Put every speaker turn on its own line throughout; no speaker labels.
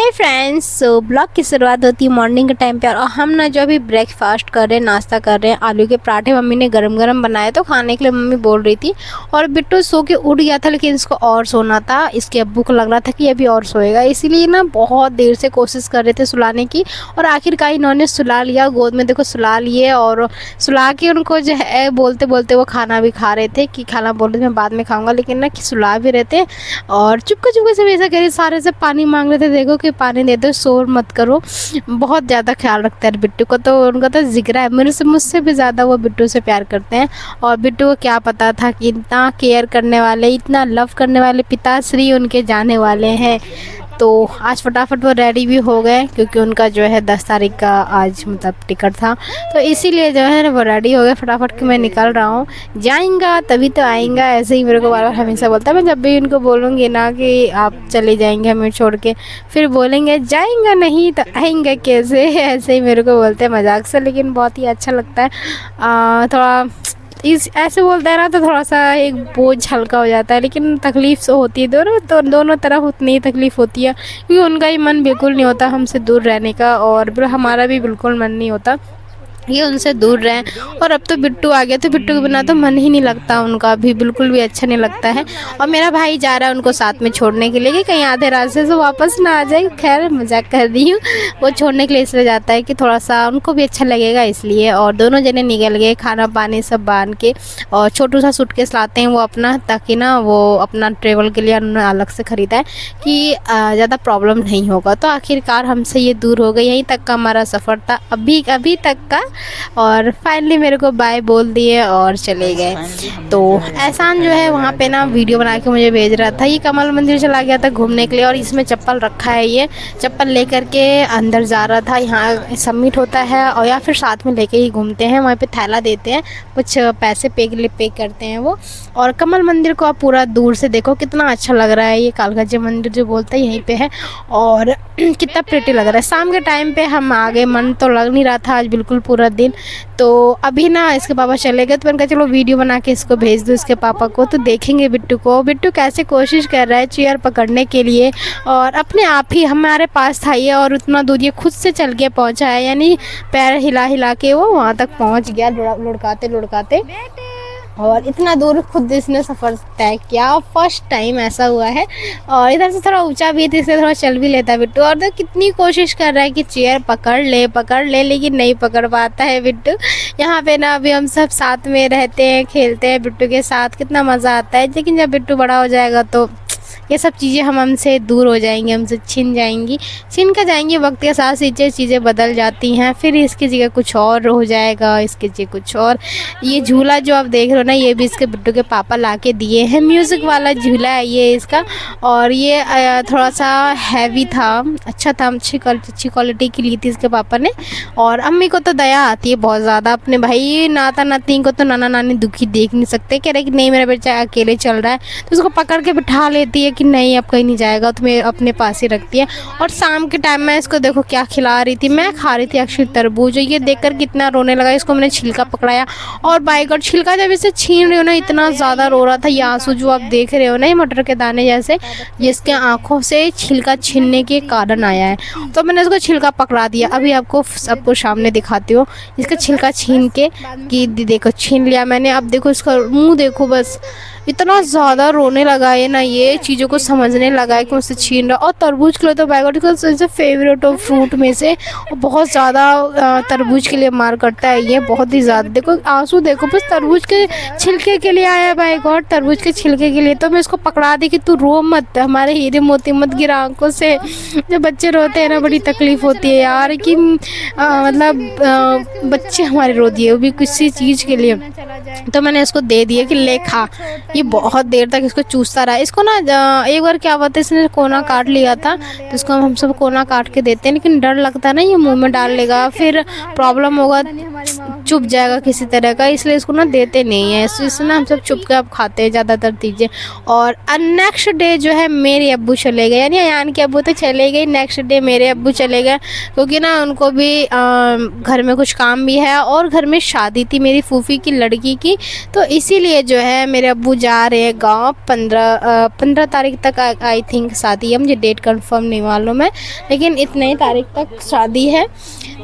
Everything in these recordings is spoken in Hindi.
हे फ्रेंड्स, सो ब्लॉग की शुरुआत होती है मॉर्निंग के टाइम पे। और हम ना जो अभी ब्रेकफास्ट कर रहे हैं, नाश्ता कर रहे हैं, आलू के पराठे मम्मी ने गरम गरम बनाए तो खाने के लिए मम्मी बोल रही थी। और बिट्टू सो के उठ गया था, लेकिन इसको और सोना था। इसके अब्बू को लग रहा था कि अभी और सोएगा, इसीलिए ना बहुत देर से कोशिश कर रहे थे सुलाने की। और आखिरकार इन्होंने सुला लिया, गोद में देखो सुला लिए। और सुला के उनको जो है बोलते बोलते वो खाना भी खा रहे थे कि खाना बोल रहे थे मैं बाद में खाऊंगा, लेकिन ना कि सुला भी रहे थे। और चुपके चुपके से ऐसा करे, सारे से पानी मांग रहे थे, देखो कि पानी दे दो, शोर मत करो। बहुत ज़्यादा ख्याल रखते हैं बिट्टू को, तो उनका तो जिक्र है। मुझसे भी ज़्यादा वो बिट्टू से प्यार करते हैं। और बिट्टू को क्या पता था कि इतना केयर करने वाले, इतना लव करने वाले पिताश्री उनके जाने वाले हैं। तो आज फटाफट वो रेडी भी हो गए, क्योंकि उनका जो है 10 तारीख का आज मतलब टिकट था, तो इसीलिए जो है वो रेडी हो गए फटाफट कि मैं निकल रहा हूँ, जाएंगा तभी तो आएंगा। ऐसे ही मेरे को बार बार हमेशा बोलता है। मैं जब भी उनको बोलूँगी ना कि आप चले जाएंगे हमें छोड़ के, फिर बोलेंगे जाएंगा नहीं तो आएंगे कैसे। ऐसे ही मेरे को बोलते हैं मजाक से, लेकिन बहुत ही अच्छा लगता है। थोड़ा इस ऐसे बोलते हैं ना तो थोड़ा सा एक बोझ हल्का हो जाता है, लेकिन तकलीफ़ तो होती है। दोनों तरफ उतनी ही तकलीफ़ होती है, क्योंकि उनका ही मन बिल्कुल नहीं होता हमसे दूर रहने का, और हमारा भी बिल्कुल मन नहीं होता ये उनसे दूर रहें। और अब तो बिट्टू आ गया, तो बिट्टू के बिना तो मन ही नहीं लगता उनका भी, बिल्कुल भी अच्छा नहीं लगता है। और मेरा भाई जा रहा है उनको साथ में छोड़ने के लिए कि कहीं आधे रास्ते से वापस ना आ जाए। खैर मजाक कर रही हूँ, वो छोड़ने के लिए इसलिए जाता है कि थोड़ा सा उनको भी अच्छा लगेगा इसलिए। और दोनों जने निकल गए खाना पानी सब बांध के, और छोटू सा सूटकेस लाते हैं वो अपना, ताकि ना वो अपना ट्रेवल के लिए उन्होंने अलग से ख़रीदा है कि ज़्यादा प्रॉब्लम नहीं होगा। तो आखिरकार हमसे ये दूर हो गई, यहीं तक का हमारा सफ़र था अभी तक का। और फाइनली मेरे को बाय बोल दिए और चले गए। तो एहसान जो है वहाँ पे ना वीडियो बना के मुझे भेज रहा था। ये कमल मंदिर चला गया था घूमने के लिए, और इसमें चप्पल रखा है, ये चप्पल लेकर के अंदर जा रहा था। यहाँ सबमिट होता है और या फिर साथ में लेके ही घूमते हैं, वहाँ पे थैला देते हैं, कुछ पैसे पे करते हैं वो। और कमल मंदिर को आप पूरा दूर से देखो, कितना अच्छा लग रहा है। ये कालकाजी मंदिर जो बोलते हैं यहीं पे है, और कितना प्रिटी लग रहा है। शाम के टाइम पे हम आ गए, मन तो लग नहीं रहा था आज बिल्कुल पूरा दिन। तो अभी ना इसके पापा चले गए, तो मैंने कहा चलो वीडियो बना के इसको भेज दूँ इसके पापा को, तो देखेंगे बिट्टू को। बिट्टू कैसे कोशिश कर रहा है चेयर पकड़ने के लिए, और अपने आप ही हमारे पास था ये, और उतना दूर ये खुद से चल के पहुँचा है, यानी पैर हिला हिला के वो वहाँ तक पहुँच गया लुढ़काते लुढ़काते। और इतना दूर खुद इसने सफ़र तय किया, फर्स्ट टाइम ऐसा हुआ है। और इधर से थोड़ा ऊंचा भी है, इसलिए थोड़ा चल भी लेता है बिट्टू। और तो कितनी कोशिश कर रहा है कि चेयर पकड़ ले, लेकिन नहीं पकड़ पाता है बिट्टू। यहाँ पे ना अभी हम सब साथ में रहते हैं, खेलते हैं बिट्टू के साथ, कितना मज़ा आता है। लेकिन जब बिट्टू बड़ा हो जाएगा तो ये सब चीज़ें हमसे दूर हो जाएंगी, हमसे छिन कर जाएंगी। वक्त के साथ चीज़ें बदल जाती हैं, फिर इसकी जगह कुछ और हो जाएगा, इसकी जगह कुछ और। ये झूला जो आप देख रहे हो ना, ये भी इसके बिट्टू के पापा ला के दिए हैं, म्यूज़िक वाला झूला है ये इसका। और ये थोड़ा सा हैवी था, अच्छा था, अच्छी क्वालिटी की ली थी इसके पापा ने। और अम्मी को तो दया आती है बहुत ज़्यादा अपने भाई नाता नाती को, तो नाना नानी दुखी देख नहीं सकते। कह रहे कि नहीं मेरा बच्चा अकेले चल रहा है, तो उसको पकड़ के बिठा लेती है कि नहीं अब कहीं नहीं जाएगा, तुम्हें अपने पास ही रखती है। और शाम के टाइम में इसको देखो क्या खिला रही थी, मैं खा रही थी एक्चुअली तरबूज। ये देखकर कितना रोने लगा, इसको मैंने छिलका पकड़ाया, और बाई गॉड छिलका जब इसे छीन रही हो ना, इतना ज़्यादा रो रहा था। ये आंसू जो आप देख रहे हो ना, ये मटर के दाने जैसे, जिसके आँखों से छिलका छीनने के कारण आया है। तो मैंने इसको छिलका पकड़ा दिया, अभी आपको सबको सामने दिखाती हूँ इसका छिलका छीन के, कि देखो छीन लिया मैंने। अब देखो इसका मुँह देखो, बस इतना ज़्यादा रोने लगा है ना, ये चीज़ों को समझने लगा है कि मुझसे छीन रहा। और तरबूज के लिए तो बैगन का फेवरेट ऑफ फ्रूट में से, और बहुत ज़्यादा तरबूज के लिए मार करता है ये, बहुत ही ज़्यादा। देखो आंसू देखो, बस तरबूज के छिलके के लिए आया बाय गॉड, तरबूज के छिलके के लिए। तो मैं इसको पकड़ा दी कि तू रो मत, हमारे हीरे मोती मत गिरा आंखों से। जब बच्चे रोते हैं ना बड़ी तकलीफ़ होती है यार, कि मतलब बच्चे हमारे रो दिए वो भी किसी चीज़ के लिए। तो मैंने इसको दे दिया कि ले खा। ये बहुत देर तक इसको चूसता रहा। इसको ना एक बार क्या हुआ था, इसने कोना काट लिया था, तो इसको हम सब कोना काट के देते हैं, लेकिन डर लगता है ना ये मुंह में डाल लेगा फिर प्रॉब्लम होगा। चुप जाएगा किसी तरह का, इसलिए इसको ना देते नहीं है। इससे ना हम सब चुप के अब खाते हैं ज़्यादातर चीज़ें। और नेक्स्ट डे जो है मेरे अब्बू चले गए, यानी अयान के अब्बू तो चले गए, नेक्स्ट डे मेरे अब्बू चले गए, क्योंकि ना उनको भी घर में कुछ काम भी है और घर में शादी थी मेरी फूफी की लड़की की, तो इसीलिए जो है मेरे अब्बू जा रहे हैं गाँव। 15 तारीख तक आई थिंक शादी है, मुझे डेट कंफर्म नहीं मालूम है, लेकिन इतने ही तारीख तक शादी है।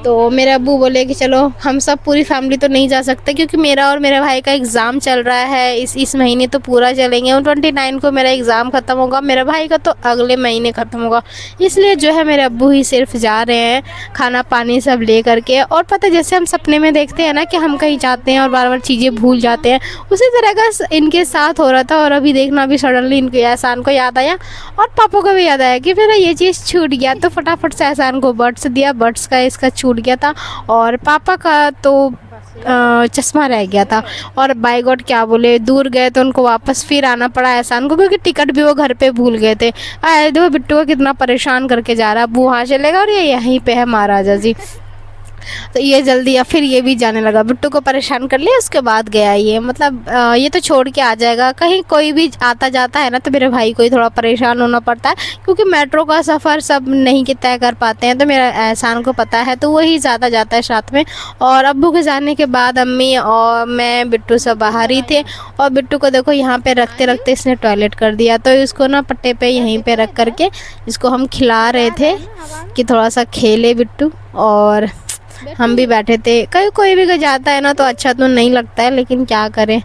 तो मेरे अब्बू बोले कि चलो हम सब पूरी फैमिली तो नहीं जा सकते, क्योंकि मेरा और मेरे भाई का एग्ज़ाम चल रहा है इस महीने, तो पूरा चलेंगे। और 29 को मेरा एग्ज़ाम ख़त्म होगा, मेरे भाई का तो अगले महीने ख़त्म होगा, इसलिए जो है मेरे अब्बू ही सिर्फ जा रहे हैं खाना पानी सब ले करके। और पता है जैसे हम सपने में देखते हैं ना कि हम कहीं जाते हैं और बार बार चीज़ें भूल जाते हैं, उसी तरह का इनके साथ हो रहा था। और अभी देखना, अभी सडनली इनको एहसान को याद आया और पापा को भी याद आया कि मेरा ये चीज़ छूट गया, तो फटाफट से एहसान को बर्ड्स दिया, बर्ड्स का इसका छूट गया था, और पापा का तो चश्मा रह गया था। और बाय गॉड क्या बोले, दूर गए तो उनको वापस फिर आना पड़ा एहसान को, क्योंकि टिकट भी वो घर पे भूल गए थे। देखो बिट्टू को कितना परेशान करके जा रहा है, अब्बू वहाँ चलेगा और ये यहीं पे है महाराजा जी, तो ये जल्दी, या फिर ये भी जाने लगा, बिट्टू को परेशान कर लिया, उसके बाद गया ये। मतलब ये तो छोड़ के आ जाएगा, कहीं कोई भी आता जाता है ना तो मेरे भाई को ही थोड़ा परेशान होना पड़ता है, क्योंकि मेट्रो का सफ़र सब नहीं कि तय कर पाते हैं, तो मेरा एहसान को पता है, तो वही ज़्यादा जाता है साथ में। और अब्बू के जाने के बाद अम्मी और मैं बिट्टू सब बाहर ही थे, और बिट्टू को देखो यहाँ पे रखते रखते इसने टॉयलेट कर दिया, तो इसको ना पट्टे पे यहीं पे रख करके इसको हम खिला रहे थे कि थोड़ा सा खेले बिट्टू। और हम भी बैठे थे, कहीं कोई भी जाता है ना तो अच्छा तो नहीं लगता है, लेकिन क्या करें,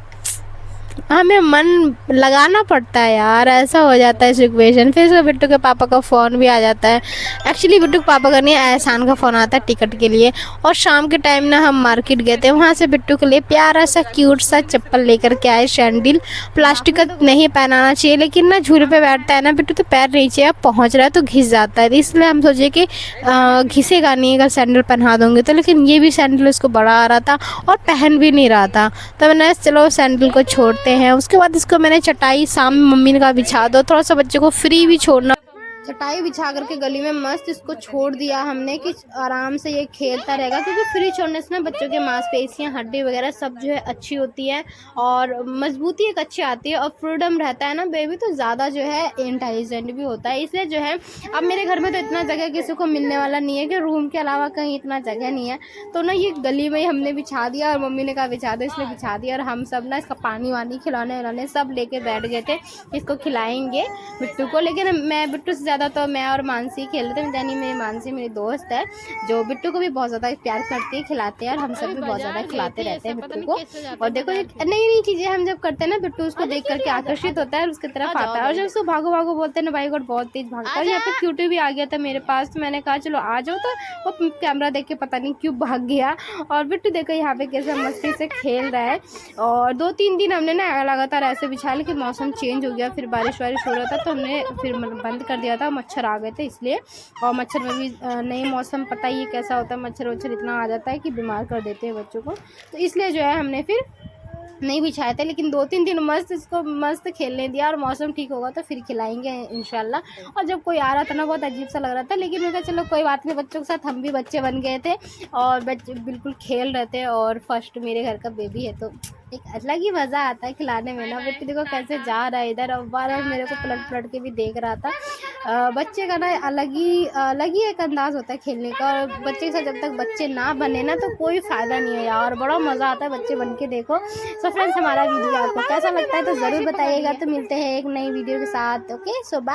हमें मन लगाना पड़ता है यार, ऐसा हो जाता है सिचुएशन। फिर से बिट्टू के पापा का फ़ोन भी आ जाता है, एक्चुअली बिट्टू के पापा का नहीं, एहसान का फ़ोन आता है टिकट के लिए। और शाम के टाइम ना हम मार्केट गए थे, वहाँ से बिट्टू के लिए प्यारा सा क्यूट सा चप्पल लेकर के आए, सैंडल। प्लास्टिक का नहीं पहनाना चाहिए, लेकिन ना झूले पे बैठता है ना बिट्टू तो पैर नीचे अब पहुँच रहा है तो घिस जाता है, इसलिए हम सोचे कि घिसेगा नहीं अगर सैंडल पहना दूँगी तो। लेकिन ये भी सैंडल उसको बड़ा आ रहा था और पहन भी नहीं रहा था, तो मैंने चलो सैंडल को छोड़ते हैं। उसके बाद इसको मैंने चटाई सामने मम्मी ने कहा बिछा दो, थोड़ा सा बच्चे को फ्री भी छोड़ना, चटाई बिछा करके गली में मस्त इसको छोड़ दिया हमने कि आराम से ये खेलता रहेगा, क्योंकि फ्री छोड़ने से ना बच्चों के मांसपेशियां हड्डी वगैरह सब जो है अच्छी होती है और मजबूती एक अच्छी आती है, और फ्रीडम रहता है ना बेबी, तो ज़्यादा जो है इंटेलिजेंट भी होता है। इसलिए जो है अब मेरे घर में तो इतना जगह किसी को मिलने वाला नहीं है कि रूम के अलावा कहीं इतना जगह नहीं है, तो ना ये गली में ही हमने बिछा दिया, और मम्मी ने कहा बिछा दो, इसलिए बिछा दिया। और हम सब ना इसका पानी वानी खिलाने विलाने सब लेके बैठ गए थे, इसको खिलाएंगे बिट्टू को। लेकिन मैं बिट्टू से ज़्यादा तो मैं और मानसी खेल रहे थे, यानी मेरी मानसी मेरी दोस्त है जो बिट्टू को भी बहुत ज़्यादा प्यार करती है, खिलाते हैं, और हम सब भी बहुत ज़्यादा खिलाते रहते हैं बिट्टू को। और देखो नई नई चीज़ें हम जब करते हैं ना, बिट्टू उसको देख करके आकर्षित होता है और उसकी तरफ आता है, और जब उसको भागो भागो बोलते हैं ना भाई गॉड बहुत तेज भागता है। यहाँ पे क्यूटी भी आ गया था मेरे पास, तो मैंने कहा चलो आ जाओ, तो वो कैमरा देख के पता नहीं क्यों भाग गया। और बिट्टू देखो यहाँ पे कैसे मस्ती से खेल रहा है। और 2-3 दिन हमने ना लगातार ऐसे बिछाया, लेकिन मौसम चेंज हो गया, फिर बारिश वारिश हो रहा था तो हमने फिर बंद कर दिया था, मच्छर आ गए थे इसलिए। और मच्छर में भी नए मौसम पता ही कैसा होता है, मच्छर वच्छर इतना आ जाता है कि बीमार कर देते हैं बच्चों को, तो इसलिए जो है हमने फिर नहीं बिछाए थे। लेकिन 2-3 दिन मस्त इसको मस्त खेलने दिया, और मौसम ठीक होगा तो फिर खिलाएंगे इंशाल्लाह। और जब कोई आ रहा था ना बहुत अजीब सा लग रहा था, लेकिन मैं कहा चलो कोई बात नहीं, बच्चों के साथ हम भी बच्चे बन गए थे और बच्चे बिल्कुल खेल रहे थे। और फर्स्ट मेरे घर का बेबी है तो एक अलग ही मज़ा आता है खिलाने में ना। बच्चे देखो कैसे जा रहा है इधर, और बार मेरे को पलट पलट के भी देख रहा था। बच्चे का ना अलग ही एक अंदाज़ होता है खेलने का, और बच्चे के साथ जब तक बच्चे ना बने ना तो कोई फ़ायदा नहीं है यार, बड़ा मज़ा आता है बच्चे बन के देखो। सो फ्रेंड्स हमारा वीडियो आपको कैसा लगता है तो ज़रूर बताइएगा, तो मिलते हैं एक नई वीडियो के साथ। Okay so bye.